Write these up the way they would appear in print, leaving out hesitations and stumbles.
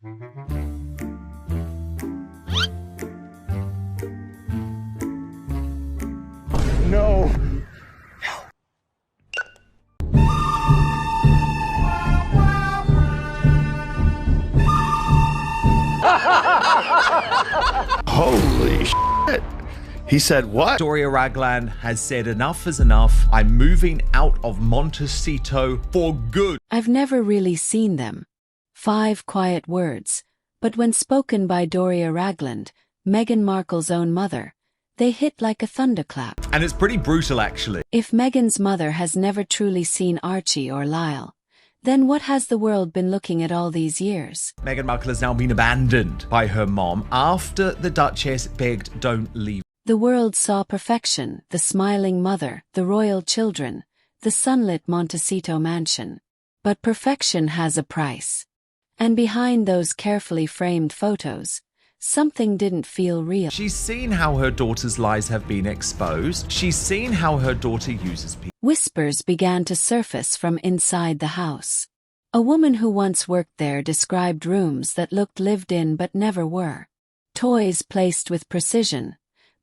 No. Holy shit. He said what? Doria Ragland has said enough is enough. I'm moving out of Montecito for good. I've never really seen them. 5 quiet words, but when spoken by Doria Ragland, Meghan Markle's own mother, they hit like a thunderclap. And it's pretty brutal, actually. If Meghan's mother has never truly seen Archie or Lyle, then what has the world been looking at all these years? Meghan Markle has now been abandoned by her mom after the Duchess begged don't leave. The world saw perfection, the smiling mother, the royal children, the sunlit Montecito mansion. But perfection has a price. And behind those carefully framed photos, something didn't feel real. She's seen how her daughter's lies have been exposed. She's seen how her daughter uses people. Whispers began to surface from inside the house. A woman who once worked there described rooms that looked lived in but never were. Toys placed with precision.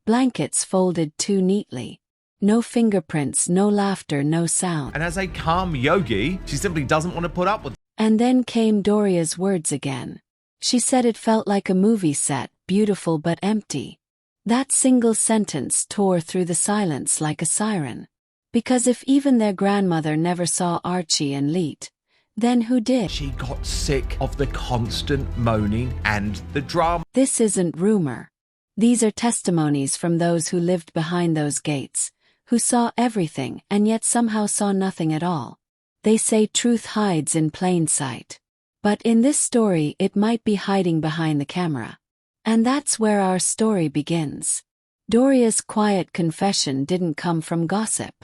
Blankets folded too neatly. No fingerprints, no laughter, no sound. And as a calm yogi, she simply doesn't want to put up with it. And then came Doria's words again. She said it felt like a movie set, beautiful but empty. That single sentence tore through the silence like a siren. Because if even their grandmother never saw Archie and Lilibet, then who did? She got sick of the constant moaning and the drama. This isn't rumor. These are testimonies from those who lived behind those gates, who saw everything and yet somehow saw nothing at all. They say truth hides in plain sight. But in this story it might be hiding behind the camera. And that's where our story begins. Doria's quiet confession didn't come from gossip.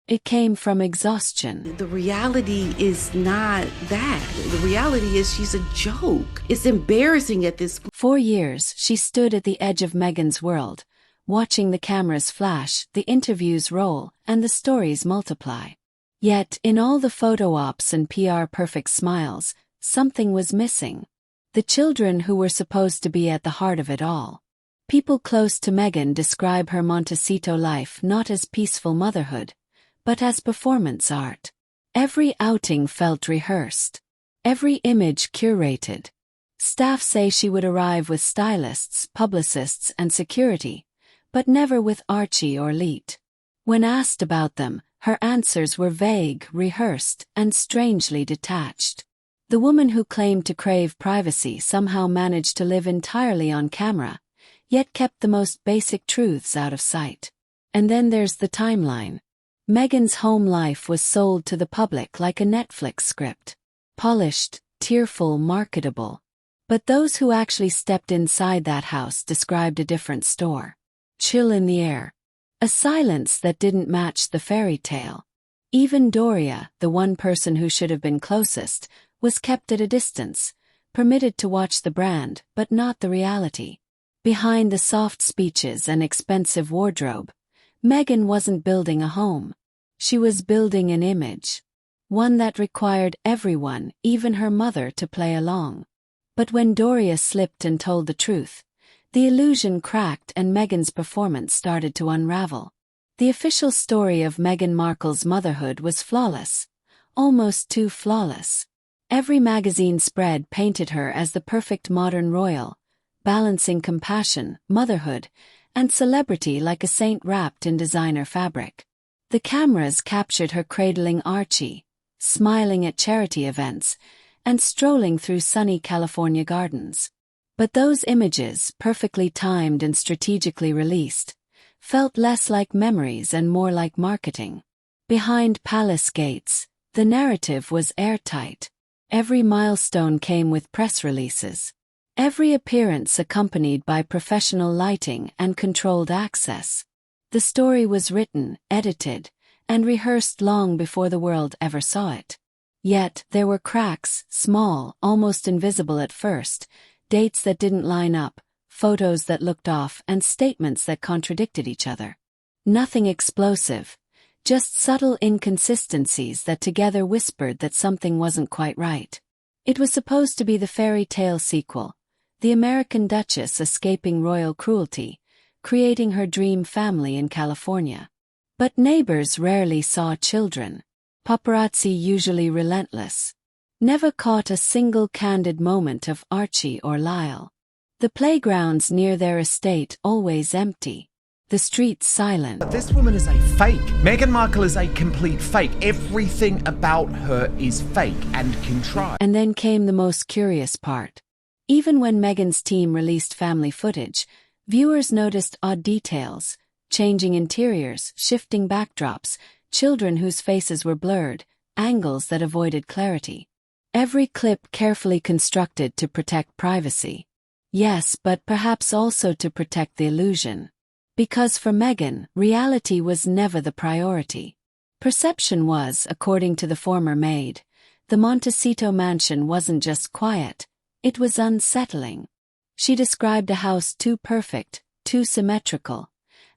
It came from exhaustion. The reality is not that. The reality is she's a joke. It's embarrassing at this point. 4 years, she stood at the edge of Meghan's world, watching the cameras flash, the interviews roll, and the stories multiply. Yet, in all the photo ops and PR perfect smiles, something was missing. The children who were supposed to be at the heart of it all. People close to Meghan describe her Montecito life not as peaceful motherhood, but as performance art. Every outing felt rehearsed. Every image curated. Staff say she would arrive with stylists, publicists, and security, but never with Archie or Lilibet. When asked about them, her answers were vague, rehearsed, and strangely detached. The woman who claimed to crave privacy somehow managed to live entirely on camera, yet kept the most basic truths out of sight. And then there's the timeline. Meghan's home life was sold to the public like a Netflix script. Polished, tearful, marketable. But those who actually stepped inside that house described a different store. Chill in the air. A silence that didn't match the fairy tale. Even Doria, the one person who should have been closest, was kept at a distance, permitted to watch the brand, but not the reality. Behind the soft speeches and expensive wardrobe, Meghan wasn't building a home. She was building an image. One that required everyone, even her mother, to play along. But when Doria slipped and told the truth, the illusion cracked and Meghan's performance started to unravel. The official story of Meghan Markle's motherhood was flawless. Almost too flawless. Every magazine spread painted her as the perfect modern royal, balancing compassion, motherhood, and celebrity like a saint wrapped in designer fabric. The cameras captured her cradling Archie, smiling at charity events, and strolling through sunny California gardens. But those images, perfectly timed and strategically released, felt less like memories and more like marketing. Behind palace gates, the narrative was airtight. Every milestone came with press releases. Every appearance accompanied by professional lighting and controlled access. The story was written, edited, and rehearsed long before the world ever saw it. Yet, there were cracks, small, almost invisible at first, dates that didn't line up, photos that looked off, and statements that contradicted each other. Nothing explosive, just subtle inconsistencies that together whispered that something wasn't quite right. It was supposed to be the fairy tale sequel, the American Duchess escaping royal cruelty, creating her dream family in California. But neighbors rarely saw children. Paparazzi, usually relentless, never caught a single candid moment of Archie or Lyle. The playgrounds near their estate always empty, the streets silent. But this woman is a fake. Meghan Markle is a complete fake. Everything about her is fake and contrived. And then came the most curious part. Even when Meghan's team released family footage, viewers noticed odd details, changing interiors, shifting backdrops, children whose faces were blurred, angles that avoided clarity. Every clip carefully constructed to protect privacy. Yes, but perhaps also to protect the illusion. Because for Meghan, reality was never the priority. Perception was, according to the former maid. The Montecito mansion wasn't just quiet, it was unsettling. She described a house too perfect, too symmetrical,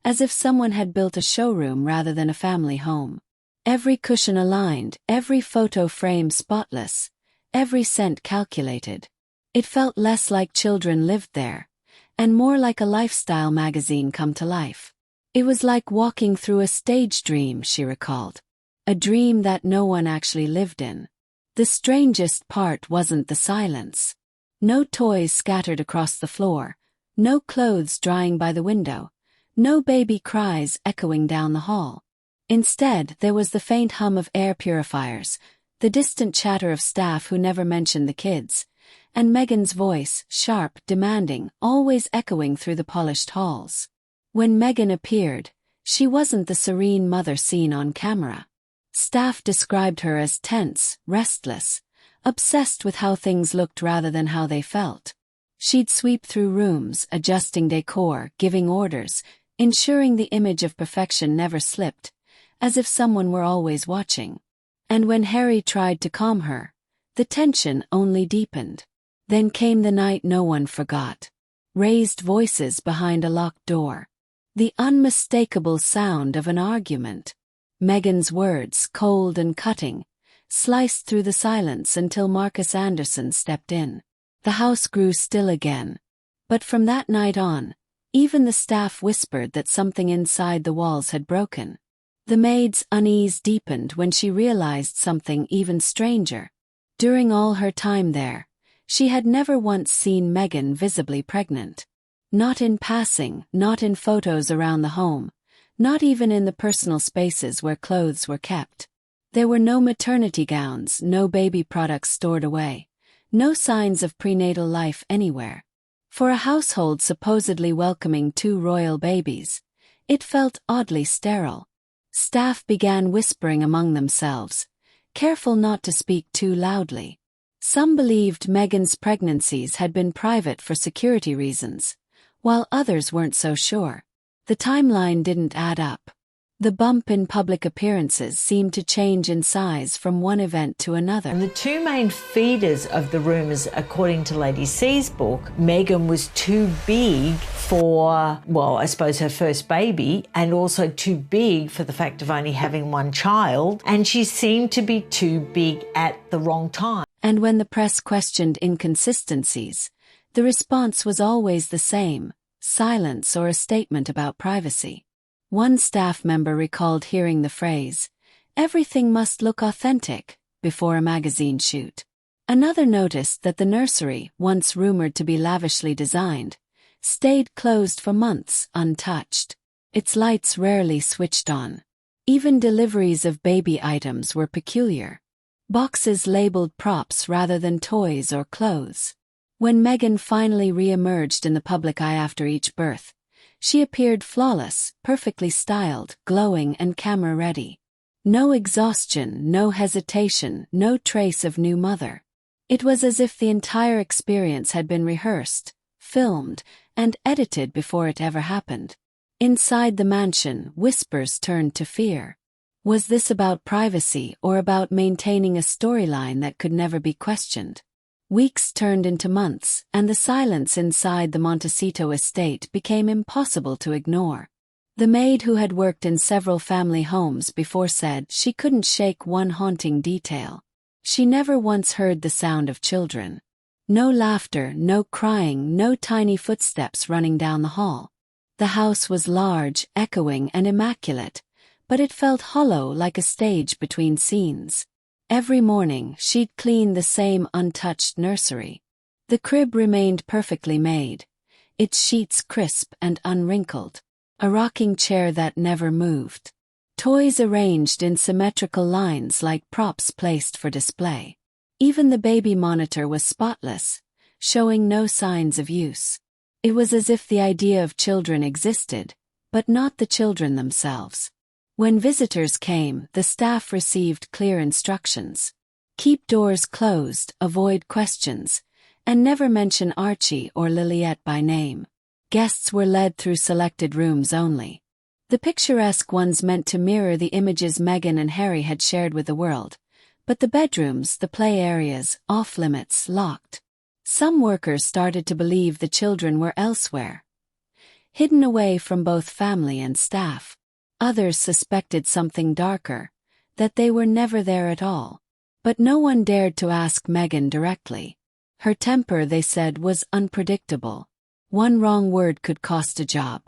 as if someone had built a showroom rather than a family home. Every cushion aligned, every photo frame spotless, every cent calculated. It felt less like children lived there, and more like a lifestyle magazine come to life. It was like walking through a stage dream, she recalled. A dream that no one actually lived in. The strangest part wasn't the silence. No toys scattered across the floor, no clothes drying by the window, no baby cries echoing down the hall. Instead, there was the faint hum of air purifiers, the distant chatter of staff who never mentioned the kids, and Meghan's voice, sharp, demanding, always echoing through the polished halls. When Meghan appeared, she wasn't the serene mother seen on camera. Staff described her as tense, restless, obsessed with how things looked rather than how they felt. She'd sweep through rooms, adjusting decor, giving orders, ensuring the image of perfection never slipped, as if someone were always watching. And when Harry tried to calm her, the tension only deepened. Then came the night no one forgot. Raised voices behind a locked door. The unmistakable sound of an argument. Meghan's words, cold and cutting, sliced through the silence until Marcus Anderson stepped in. The house grew still again. But from that night on, even the staff whispered that something inside the walls had broken. The maid's unease deepened when she realized something even stranger. During all her time there, she had never once seen Meghan visibly pregnant. Not in passing, not in photos around the home, not even in the personal spaces where clothes were kept. There were no maternity gowns, no baby products stored away, no signs of prenatal life anywhere. For a household supposedly welcoming two royal babies, it felt oddly sterile. Staff began whispering among themselves, careful not to speak too loudly. Some believed Meghan's pregnancies had been private for security reasons, while others weren't so sure. The timeline didn't add up. The bump in public appearances seemed to change in size from one event to another. And the two main feeders of the rumours, according to Lady C's book, Meghan was too big for, well, I suppose her first baby, and also too big for the fact of only having one child, and she seemed to be too big at the wrong time. And when the press questioned inconsistencies, the response was always the same: silence or a statement about privacy. One staff member recalled hearing the phrase, "Everything must look authentic," before a magazine shoot. Another noticed that the nursery, once rumored to be lavishly designed, stayed closed for months, untouched. Its lights rarely switched on. Even deliveries of baby items were peculiar. Boxes labeled props rather than toys or clothes. When Meghan finally re-emerged in the public eye after each birth, she appeared flawless, perfectly styled, glowing and camera-ready. No exhaustion, no hesitation, no trace of new mother. It was as if the entire experience had been rehearsed, filmed, and edited before it ever happened. Inside the mansion, whispers turned to fear. Was this about privacy or about maintaining a storyline that could never be questioned? Weeks turned into months, and the silence inside the Montecito estate became impossible to ignore. The maid who had worked in several family homes before said she couldn't shake one haunting detail. She never once heard the sound of children. No laughter, no crying, no tiny footsteps running down the hall. The house was large, echoing, and immaculate, but it felt hollow like a stage between scenes. Every morning, she'd clean the same untouched nursery. The crib remained perfectly made, its sheets crisp and unwrinkled, a rocking chair that never moved. Toys arranged in symmetrical lines like props placed for display. Even the baby monitor was spotless, showing no signs of use. It was as if the idea of children existed, but not the children themselves. When visitors came, the staff received clear instructions. Keep doors closed, avoid questions, and never mention Archie or Lilibet by name. Guests were led through selected rooms only. The picturesque ones meant to mirror the images Meghan and Harry had shared with the world, but the bedrooms, the play areas, off-limits, locked. Some workers started to believe the children were elsewhere, hidden away from both family and staff. Others suspected something darker, that they were never there at all. But no one dared to ask Meghan directly. Her temper, they said, was unpredictable. One wrong word could cost a job.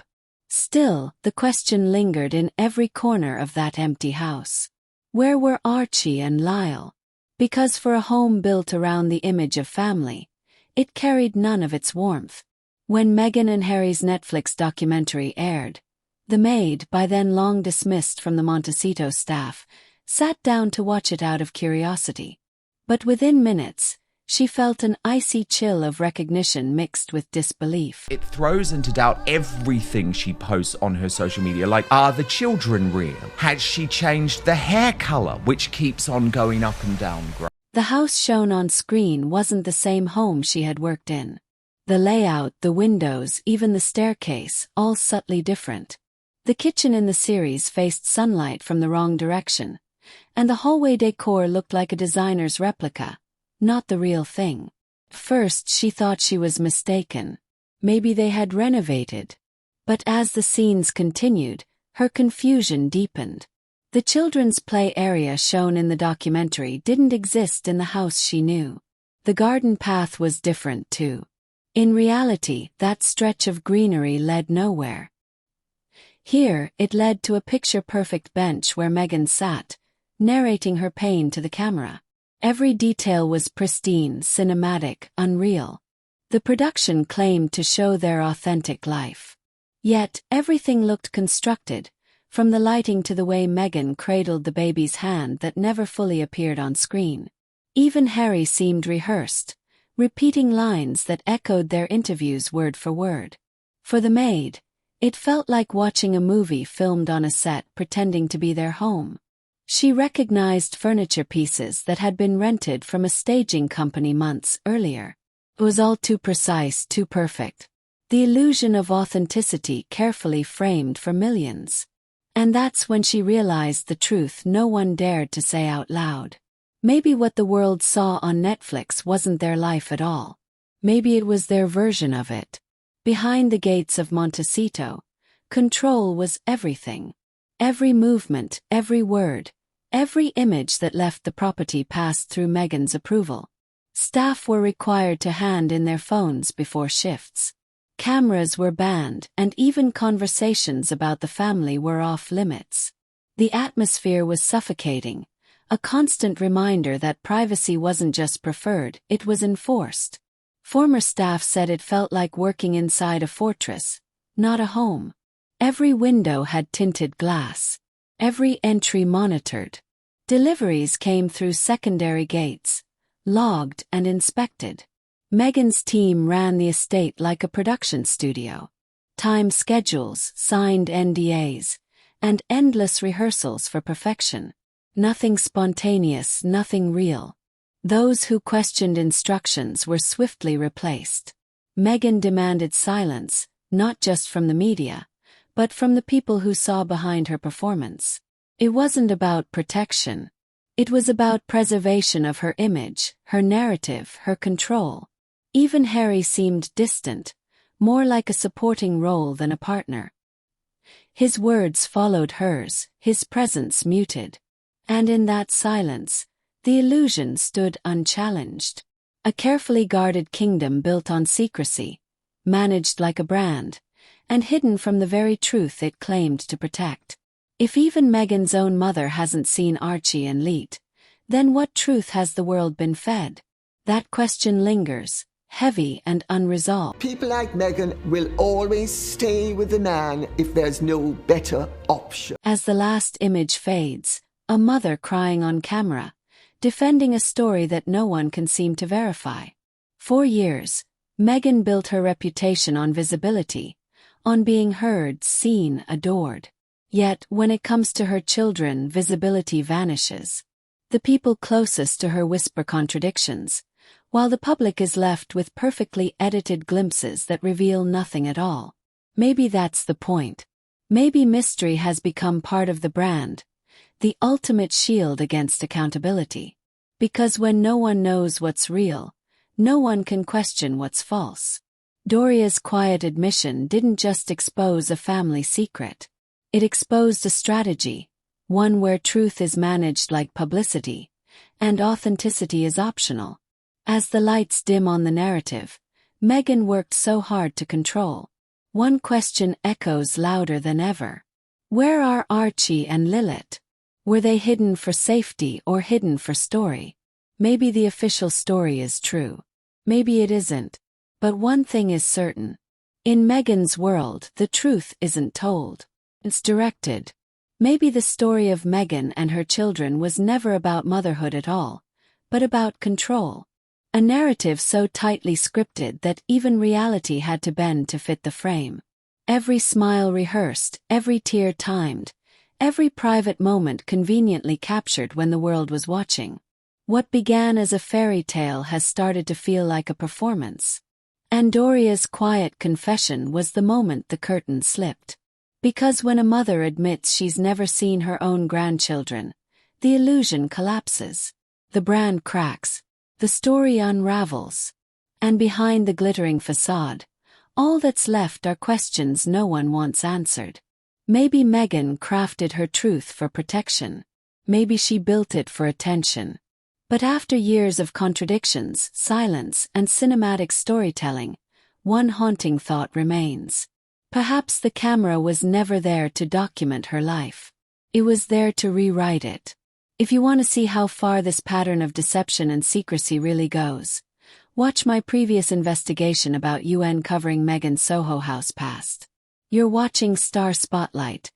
Still, the question lingered in every corner of that empty house. Where were Archie and Lyle? Because for a home built around the image of family, it carried none of its warmth. When Meghan and Harry's Netflix documentary aired, the maid, by then long dismissed from the Montecito staff, sat down to watch it out of curiosity. But within minutes, she felt an icy chill of recognition mixed with disbelief. It throws into doubt everything she posts on her social media, like, are the children real? Has she changed the hair color, which keeps on going up and down? The house shown on screen wasn't the same home she had worked in. The layout, the windows, even the staircase, all subtly different. The kitchen in the series faced sunlight from the wrong direction, and the hallway decor looked like a designer's replica, not the real thing. First, she thought she was mistaken. Maybe they had renovated. But as the scenes continued, her confusion deepened. The children's play area shown in the documentary didn't exist in the house she knew. The garden path was different too. In reality, that stretch of greenery led nowhere. Here, it led to a picture-perfect bench where Meghan sat, narrating her pain to the camera. Every detail was pristine, cinematic, unreal. The production claimed to show their authentic life. Yet, everything looked constructed, from the lighting to the way Meghan cradled the baby's hand that never fully appeared on screen. Even Harry seemed rehearsed, repeating lines that echoed their interviews word for word. For the maid, it felt like watching a movie filmed on a set pretending to be their home. She recognized furniture pieces that had been rented from a staging company months earlier. It was all too precise, too perfect. The illusion of authenticity carefully framed for millions. And that's when she realized the truth no one dared to say out loud. Maybe what the world saw on Netflix wasn't their life at all. Maybe it was their version of it. Behind the gates of Montecito, control was everything. Every movement, every word, every image that left the property passed through Meghan's approval. Staff were required to hand in their phones before shifts. Cameras were banned, and even conversations about the family were off limits. The atmosphere was suffocating, a constant reminder that privacy wasn't just preferred, it was enforced. Former staff said it felt like working inside a fortress, not a home. Every window had tinted glass. Every entry monitored. Deliveries came through secondary gates, logged and inspected. Meghan's team ran the estate like a production studio. Time schedules, signed NDAs, and endless rehearsals for perfection. Nothing spontaneous, nothing real. Those who questioned instructions were swiftly replaced. Meghan demanded silence, not just from the media, but from the people who saw behind her performance. It wasn't about protection. It was about preservation of her image, her narrative, her control. Even Harry seemed distant, more like a supporting role than a partner. His words followed hers, his presence muted. And in that silence, The illusion stood unchallenged. A carefully guarded kingdom built on secrecy, managed like a brand, and hidden from the very truth it claimed to protect. If even Meghan's own mother hasn't seen Archie and Lilibet, then what truth has the world been fed? That question lingers, heavy and unresolved. People like Meghan will always stay with the man if there's no better option. As the last image fades, a mother crying on camera, defending a story that no one can seem to verify. For years, Meghan built her reputation on visibility, on being heard, seen, adored. Yet, when it comes to her children, visibility vanishes. The people closest to her whisper contradictions, while the public is left with perfectly edited glimpses that reveal nothing at all. Maybe that's the point. Maybe mystery has become part of the brand, the ultimate shield against accountability. Because when no one knows what's real, no one can question what's false. Doria's quiet admission didn't just expose a family secret. It exposed a strategy, one where truth is managed like publicity, and authenticity is optional. As the lights dim on the narrative, Meghan worked so hard to control. One question echoes louder than ever. Where are Archie and Lilibet? Were they hidden for safety or hidden for story? Maybe the official story is true. Maybe it isn't. But one thing is certain. In Meghan's world, the truth isn't told. It's directed. Maybe the story of Meghan and her children was never about motherhood at all, but about control. A narrative so tightly scripted that even reality had to bend to fit the frame. Every smile rehearsed, every tear timed, every private moment conveniently captured when the world was watching. What began as a fairy tale has started to feel like a performance. And Doria's quiet confession was the moment the curtain slipped. Because when a mother admits she's never seen her own grandchildren, the illusion collapses. The brand cracks. The story unravels. And behind the glittering facade, all that's left are questions no one wants answered. Maybe Meghan crafted her truth for protection. Maybe she built it for attention. But after years of contradictions, silence, and cinematic storytelling, one haunting thought remains. Perhaps the camera was never there to document her life. It was there to rewrite it. If you want to see how far this pattern of deception and secrecy really goes, watch my previous investigation about UN covering Meghan's Soho House past. You're watching Star Spotlight,